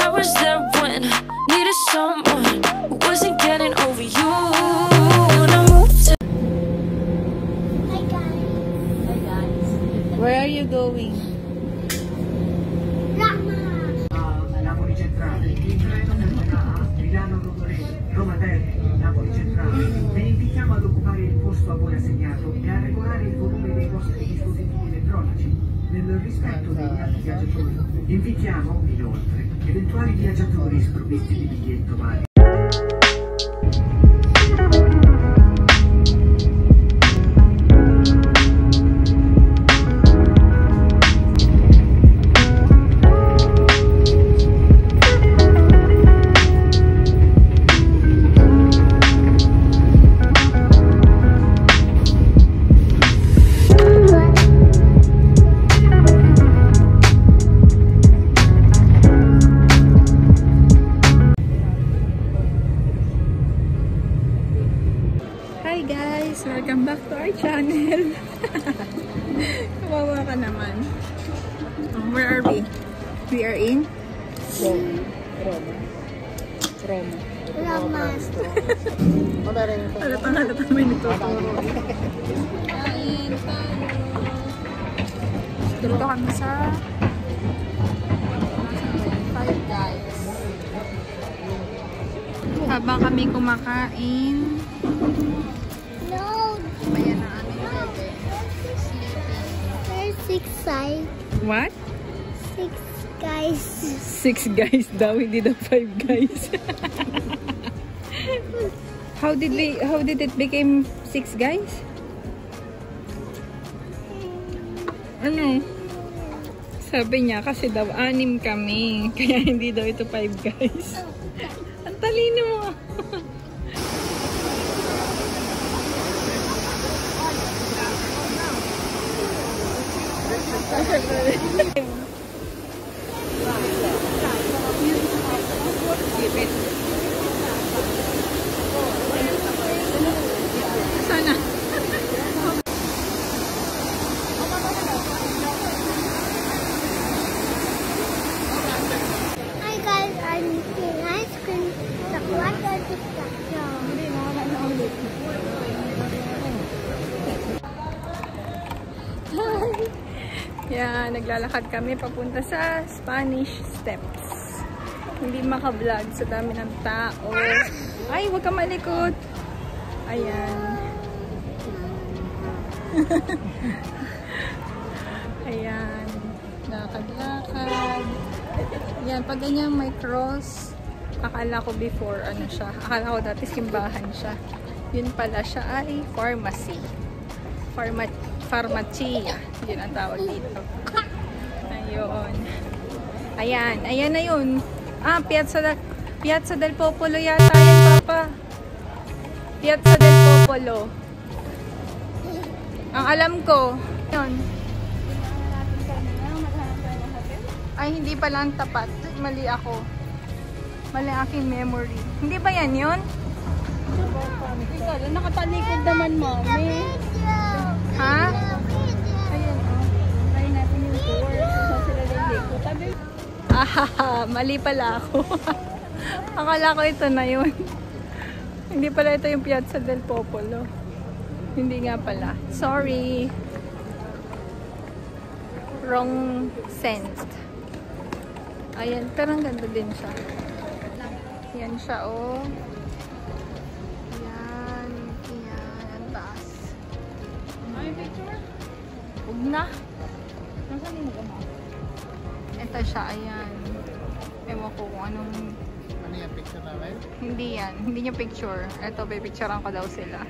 I was there when I needed someone who wasn't getting over you. When I moved to Hi guys. Where are you going? Napoli Centrale, il treno fermerà Milano Roma Termini, Napoli Centrale. Vi invitiamo ad occupare il posto a voi assegnato e a regolare il volume dei vostri dispositivi elettronici nel rispetto degli altri viaggiatori. Invitiamo, inoltre, eventuali viaggiatori sprovvisti di biglietto valido. Hi guys! Welcome back to our channel. Kawawa ka naman. Where are we? We are in Roma. Halatang may nagtuturo. Kain tayo. Dito kami sa Five Guys. Habang kami kumakain, No, ayan na aming bebe. Sleeping. there's six guys. What? 6 guys. 6 guys daw, hindi daw 5 guys. How did it become 6 guys? Ano? Sabi niya kasi daw 6 kami, kaya hindi daw ito 5 guys. Ang talino mo. Sana. Hi guys, I'm eating ice cream. What are the Yan, naglalakad kami papunta sa Spanish Steps. Hindi maka-vlog sa dami ng tao. Ay, huwag ka malikot. Ayan. Ayan. Lakad-lakad. Yan, pag ganyan may cross, akala ko before, ano siya, akala ko dati simbahan siya. Yun pala siya ay pharmacy. Farmacia. Yun ang tawag dito. Ayun. Ayan. Ayan na yun. Ah, Piazza del Popolo yata yan, Papa. Piazza del Popolo. Ang alam ko. Yun. Ay, hindi pala ang tapat. Mali ako. Mali aking memory. Hindi ba yan yun? Nakatalikod naman, mami. Ha? Ayan, oh. Try natin yung tour. Saan sila liliko. Tabi. Ah, mali pala ako. Akala ko ito na yun. Hindi pala ito yung Piazza del Popolo. Hindi nga pala. Sorry. Wrong sense. Ayan, pero ang ganda din siya. Yan siya, oh. Yan. Yan. Ang taas. May picture? Huwag na. Nasaan yung gama? Ito siya, ayan. Ewan ko kung anong... Ano yung picture namin? Hindi yan. Hindi niya picture. Ito, pipicturean ko daw sila.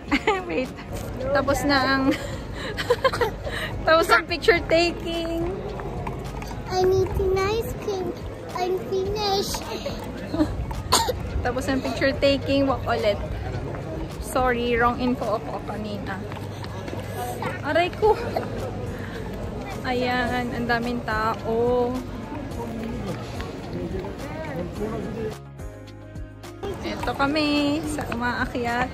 Wait. Tapos na ang... Tapos ang picture taking. I'm eating ice cream. I'm finished. Tapos ang picture taking. Walk ulit. Sorry, wrong info ako kanina. Aray ko. Ayan, ang daming tao. Ito kami sa umaakyat.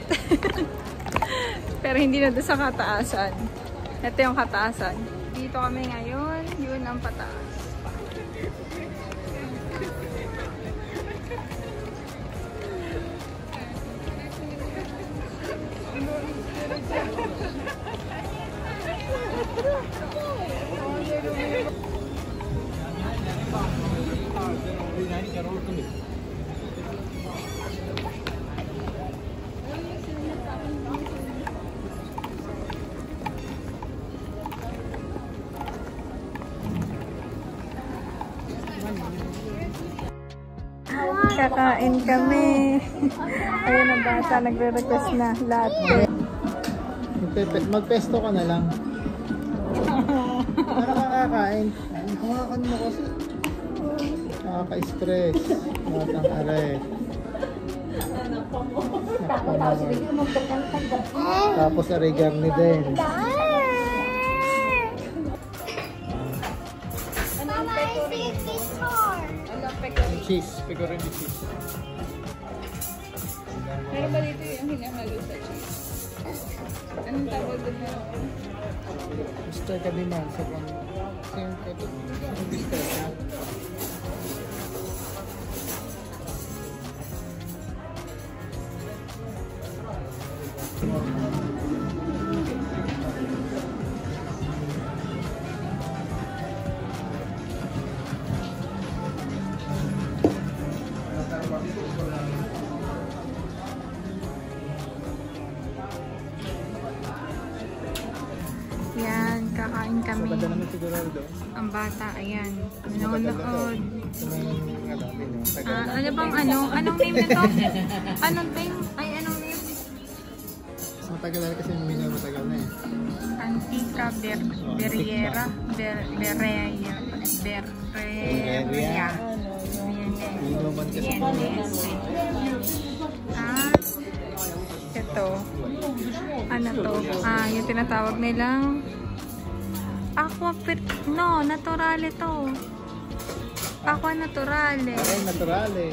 Pero hindi na doon sa kataasan. Ito yung kataasan. Dito kami ngayon. Yun ang pataas. kakain kami. Ayun ang bata, nagre-request na latte. Magpesto ka na lang. Para kakakain. Hawakan mo kasi. Nakaka-stress. Matang aray. Tapos origami din. Mama, I think it's hard. Cheese. Pepperoni cheese. Meron ba dito yung hinahalo sa cheese? Anong tawag doon na? Mister ka din man sa kung same ka to. Mister ka. Yan, kakain kami. Sabada naman siguro doon. Ang bata, ayan. Nanonood. Tagal. Ano bang ano? Anong name nito? Anong name? Ay, anong name? Matagal na kasi yung mino matagal na eh. Antica Berriera. Berreria. Mino man kasi. Ito. Ano to? Yung tinatawag nilang Aqua Naturale to. Aqua Naturale. Ay, naturale.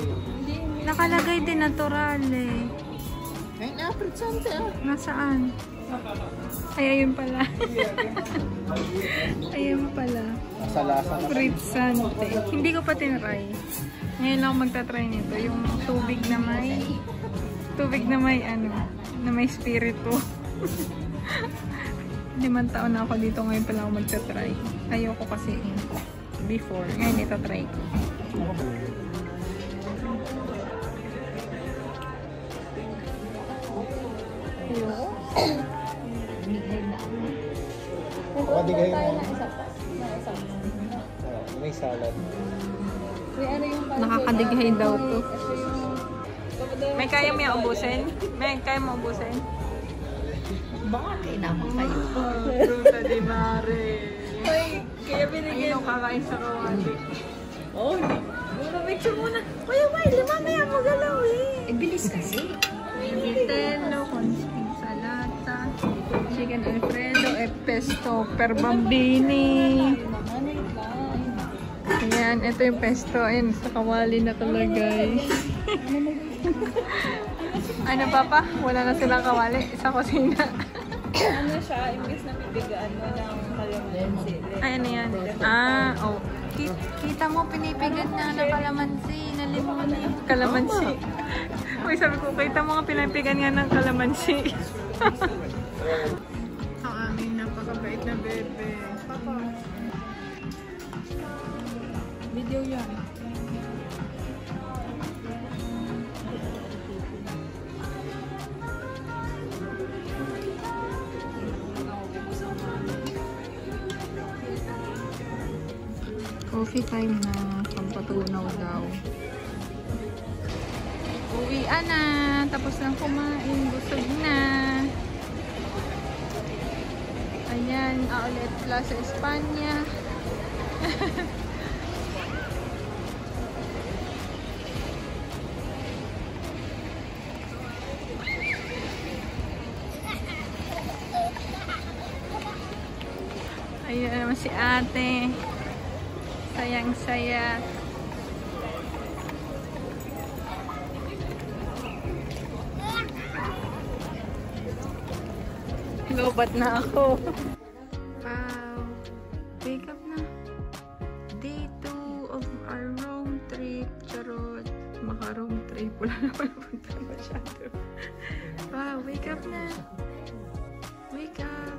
Nakalagay din Naturale. Ay, napritsante ah. Nasaan? Ay, ayun pala. Ayun pala. Sa lasa na. Fritzante. Hindi ko pa tinry. Ngayon lang magta-try nito. Yung tubig na may ano, na may spirito. 5 taon na ako dito, ngayon pa lang ako magta-try. Ayoko kasi before. Ngayon ito try ko. Padigay mo. May salad. Nakakadighay daw to. May kaya mo yung ubusin? May kaya mo ubusin? Baka kailangan kayo. Fruta di mare. Kaya binigyan. Ayun, kakain sa kawali. Oh, Muna, picture muna. Kuya Wiley, mamaya mo galaw eh. bilis kasi. Vitello, consting salata, chicken alfredo, pesto per bambini. Ayan, ito yung pesto. Ayan, sa kawali na talaga guys. Ano papa? Wala na silang kawali sa kusina. Ano siya, imbis na pipigaan mo ng kalamansi. Ay, ano yan? Oh. Kita mo, pinipigat na ng kalamansi. Nalimon na yung kalamansi. Uy, sabi ko, kita mo nga pinipigan nga ng kalamansi. Ang aming napakabait na bebe. Papa. Video yan. Coffee time na, pampatunaw daw. Uwian na, tapos lang kumain, busog na. Ayan, Outlet Plaza Espanya. Ayan naman si ate. Sayang-saya. Lobat na ako. Wow. Wake up na. Day 2 of our road trip. Charot. Maka-road trip. Wala naman punta masyado. Wow. Wake up na. Wake up.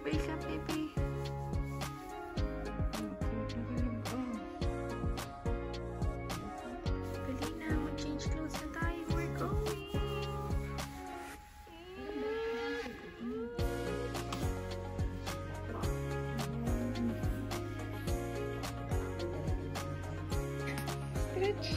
Wake up, baby. Stretch.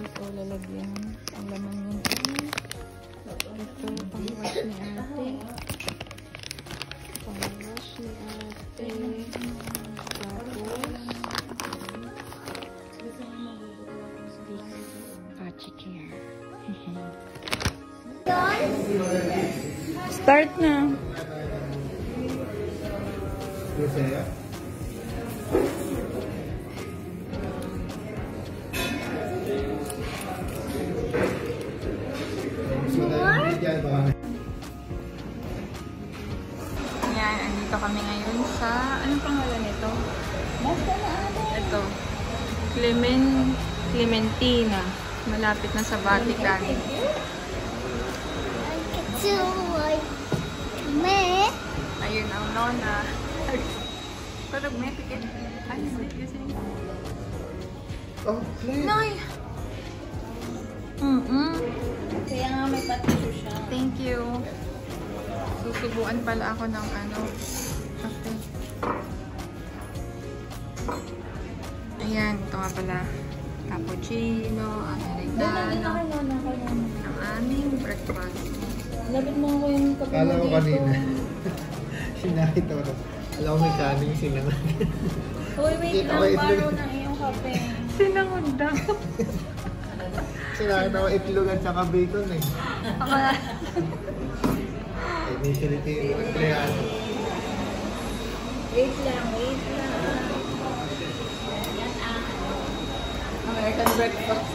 Ito lalagyan ang laman ng ito pang-wash ni ate. Pang-wash ni ate. Tapos Pachi Care. Start na. Yan, andito kami ngayon sa, anong pangalan nito? Ito. Clementina. Malapit na sa Vatican. Ayun ang nona. Parang may pikit. Ano ba kasi? Oh, please. Noy! Kaya nga may patisyo siya. Thank you. Susubuan pala ako ng ano. Okay. Ayan, ito nga pala. Cappuccino, americano. Ang aming breakfast. Lapit mo ako yung kape Kala mo ko dito. kanina. Sinakita ko. Alam ko may kaning sinangan. Uy, wait Kita lang. ko itlog. Baro ng iyong kape. Sinangod daw. Sinakita ko itlog at saka bacon eh. Akala. Initially, yung empleyado. Wait lang, wait lang. American breakfast.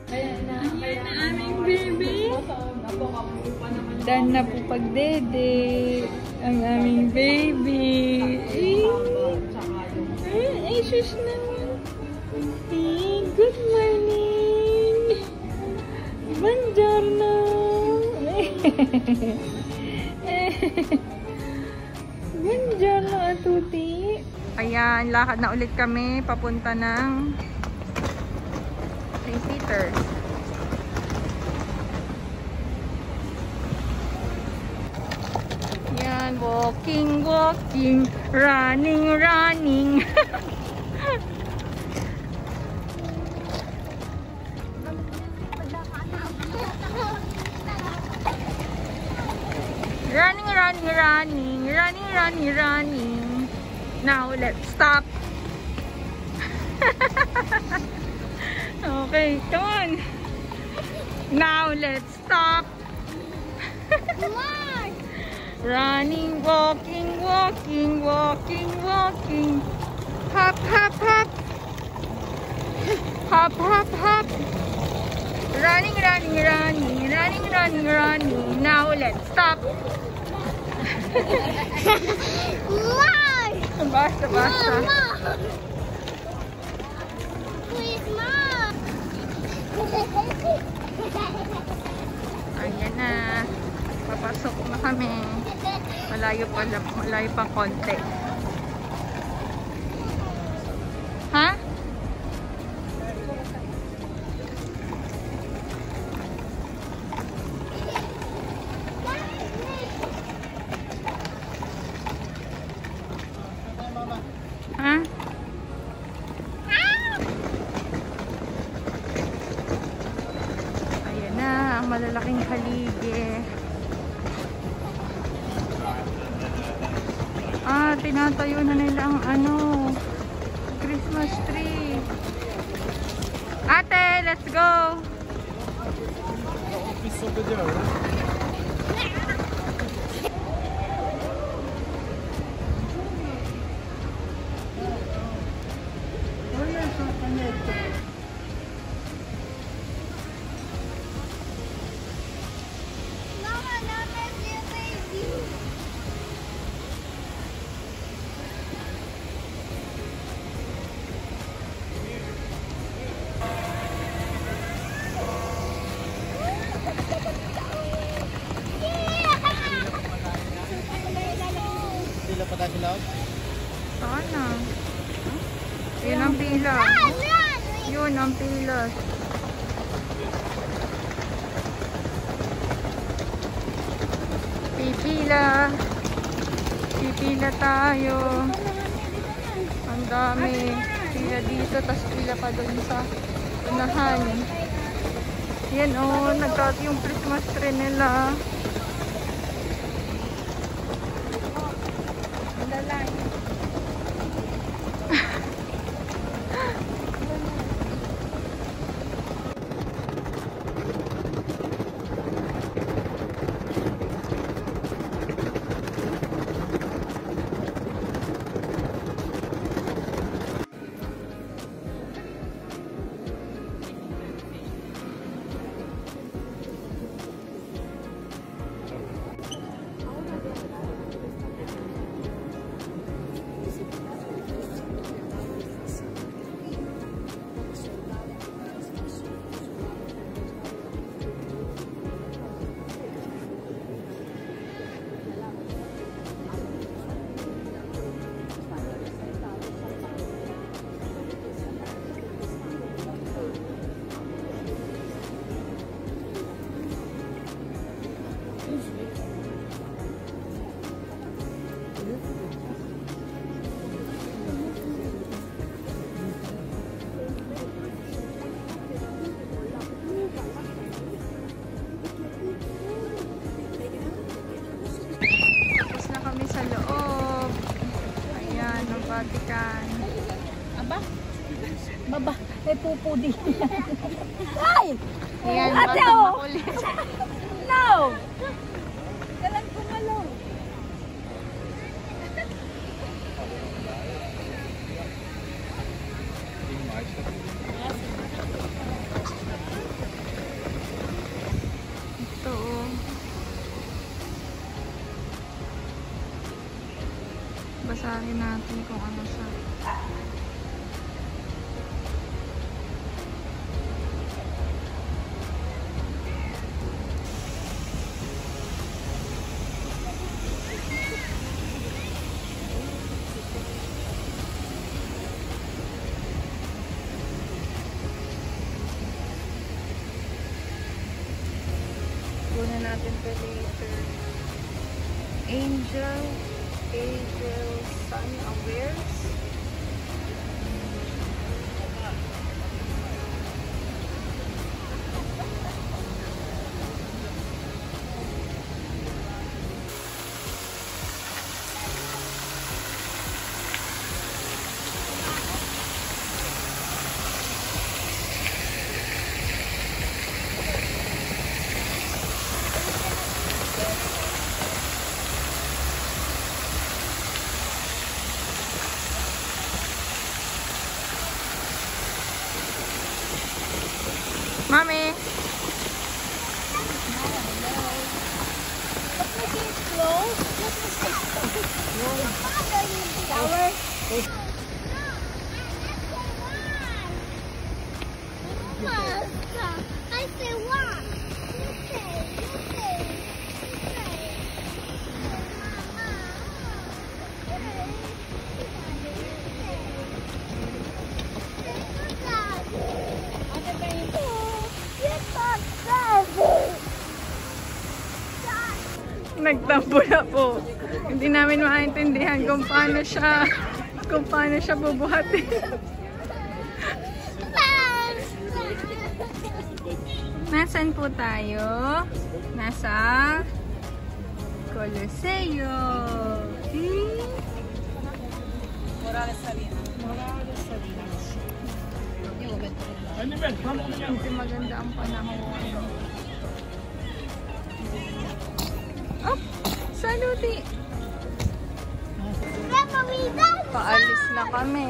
Ayan na aming baby. Dan na po pagdede. Ang aming baby. Ay, sus naman. Good morning. Buongiorno. Buongiorno a tutti. Ayan, lakad na ulit kami papunta ng St. Peter. Yan, walking, walking, running, running. Running, running, running, running, running, running. Now, let's stop. Okay, come on. Now, let's stop. Running, walking, walking, walking, walking. Hop, hop, hop. Hop, hop, hop. Running, running, running, running, running, running. Now, let's stop. Basta, basta. Ayan na. Papasok na kami. Malayo pang konti. Ha? Ha? Ayan na, ang malalaking haligi. Tinatayo na nila ang Christmas tree. Ate, let's go! Office over there. Mama, now let's do baby. Pila pa tayo sila? Sana. Yun ang pila. Yun ang pila. Pipila. Pipila tayo. Ang dami. Pila dito, tas pila pa dun sa unahan. Yan o, nagkat yung Christmas tree nila. Vatican. Aba? Baba, may pupo din. Ay! Ayan, ate, batang oh! makulit. No! Kalan pumalo. Ito, oh. Basahin natin kung ano siya. Kunin natin ito later. Angel Sun Awares. Mommy! I say one. Nagtampo na po. Hindi namin maintindihan kung paano siya bubuhatin. Nasaan po tayo? Coliseo. Morales Salinas. Kasi maganda ang panahon. Oh! Saluti! Paalis na kami.